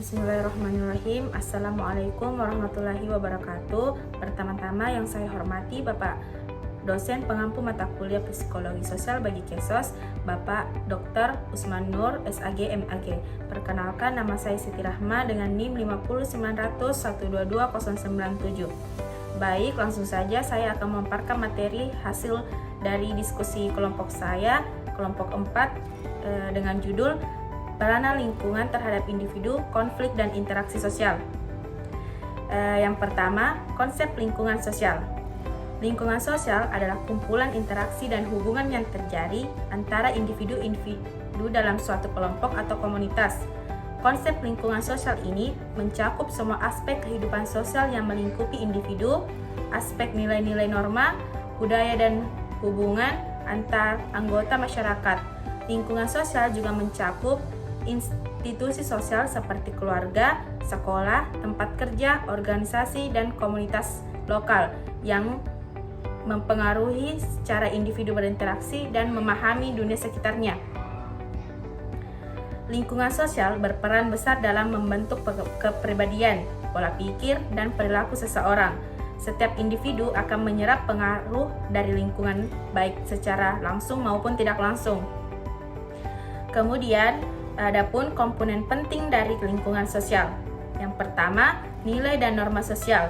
Bismillahirrahmanirrahim. Assalamualaikum warahmatullahi wabarakatuh. Pertama-tama yang saya hormati Bapak dosen pengampu mata kuliah Psikologi Sosial bagi Kesos, Bapak Dr. Usman Nur, SAG, MAG. Perkenalkan, nama saya Siti Rahma dengan NIM 50900122097. Baik, langsung saja saya akan memaparkan materi hasil dari diskusi kelompok saya, kelompok 4, dengan judul Peranan lingkungan terhadap individu, konflik dan interaksi sosial. Yang pertama, konsep lingkungan sosial. Lingkungan sosial adalah kumpulan interaksi dan hubungan yang terjadi antara individu-individu dalam suatu kelompok atau komunitas. Konsep lingkungan sosial ini mencakup semua aspek kehidupan sosial yang melingkupi individu, aspek nilai-nilai norma, budaya dan hubungan antar anggota masyarakat. Lingkungan sosial juga mencakup institusi sosial seperti keluarga, sekolah, tempat kerja, organisasi, dan komunitas lokal yang mempengaruhi secara individu berinteraksi dan memahami dunia sekitarnya. Lingkungan sosial berperan besar dalam membentuk kepribadian, pola pikir, dan perilaku seseorang. Setiap individu akan menyerap pengaruh dari lingkungan, baik secara langsung maupun tidak langsung. Kemudian, adapun komponen penting dari lingkungan sosial. Yang pertama, nilai dan norma sosial.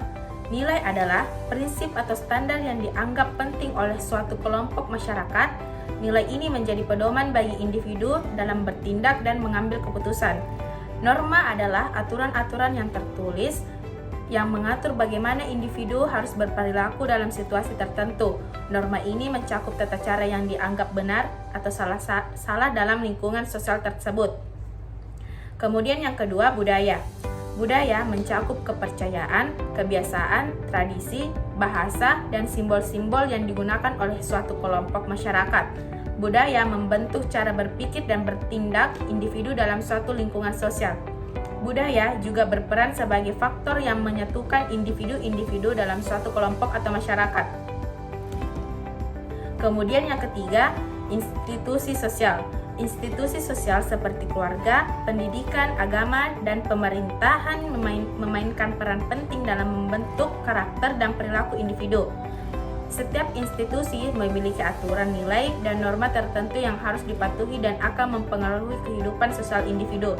Nilai adalah prinsip atau standar yang dianggap penting oleh suatu kelompok masyarakat. Nilai ini menjadi pedoman bagi individu dalam bertindak dan mengambil keputusan. Norma adalah aturan-aturan yang tertulis yang mengatur bagaimana individu harus berperilaku dalam situasi tertentu. Norma ini mencakup tata cara yang dianggap benar atau salah dalam lingkungan sosial tersebut. Kemudian yang kedua, budaya. Budaya mencakup kepercayaan, kebiasaan, tradisi, bahasa, dan simbol-simbol yang digunakan oleh suatu kelompok masyarakat. Budaya membentuk cara berpikir dan bertindak individu dalam suatu lingkungan sosial. Budaya juga berperan sebagai faktor yang menyatukan individu-individu dalam suatu kelompok atau masyarakat. Kemudian yang ketiga, institusi sosial. Institusi sosial seperti keluarga, pendidikan, agama, dan pemerintahan memainkan peran penting dalam membentuk karakter dan perilaku individu. Setiap institusi memiliki aturan, nilai, dan norma tertentu yang harus dipatuhi dan akan mempengaruhi kehidupan sosial individu.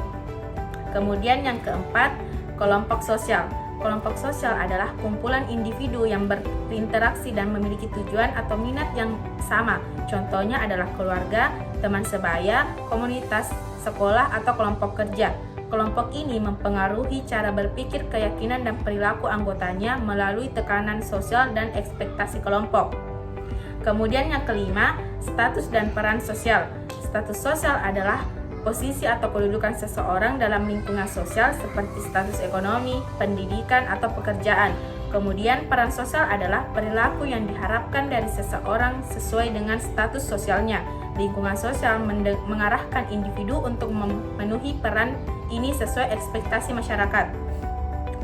Kemudian yang keempat, kelompok sosial. Kelompok sosial adalah kumpulan individu yang berinteraksi dan memiliki tujuan atau minat yang sama. Contohnya adalah keluarga, teman sebaya, komunitas, sekolah, atau kelompok kerja. Kelompok ini mempengaruhi cara berpikir, keyakinan, dan perilaku anggotanya melalui tekanan sosial dan ekspektasi kelompok. Kemudian yang kelima, status dan peran sosial. Status sosial adalah posisi atau kedudukan seseorang dalam lingkungan sosial seperti status ekonomi, pendidikan, atau pekerjaan. Kemudian peran sosial adalah perilaku yang diharapkan dari seseorang sesuai dengan status sosialnya. Lingkungan sosial mengarahkan individu untuk memenuhi peran ini sesuai ekspektasi masyarakat.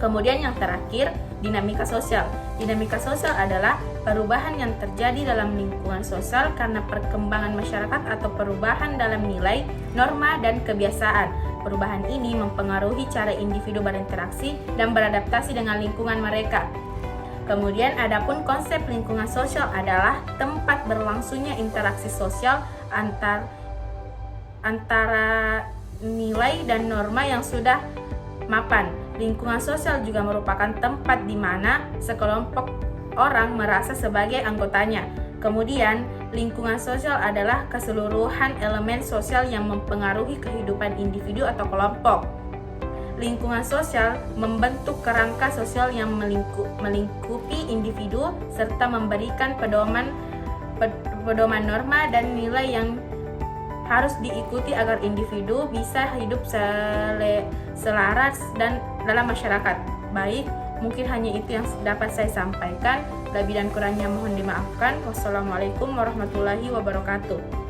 Kemudian yang terakhir, dinamika sosial. Dinamika sosial adalah perubahan yang terjadi dalam lingkungan sosial karena perkembangan masyarakat atau perubahan dalam nilai, norma, dan kebiasaan. Perubahan ini mempengaruhi cara individu berinteraksi dan beradaptasi dengan lingkungan mereka. Kemudian adapun konsep lingkungan sosial adalah tempat berlangsungnya interaksi sosial antara nilai dan norma yang sudah mapan. Lingkungan sosial juga merupakan tempat di mana sekelompok orang merasa sebagai anggotanya. Kemudian, lingkungan sosial adalah keseluruhan elemen sosial yang mempengaruhi kehidupan individu atau kelompok. Lingkungan sosial membentuk kerangka sosial yang melingkupi individu serta memberikan pedoman norma dan nilai yang harus diikuti agar individu bisa hidup selaras dan dalam masyarakat. Baik, mungkin hanya itu yang dapat saya sampaikan. Lebih dan kurangnya mohon dimaafkan. Wassalamualaikum warahmatullahi wabarakatuh.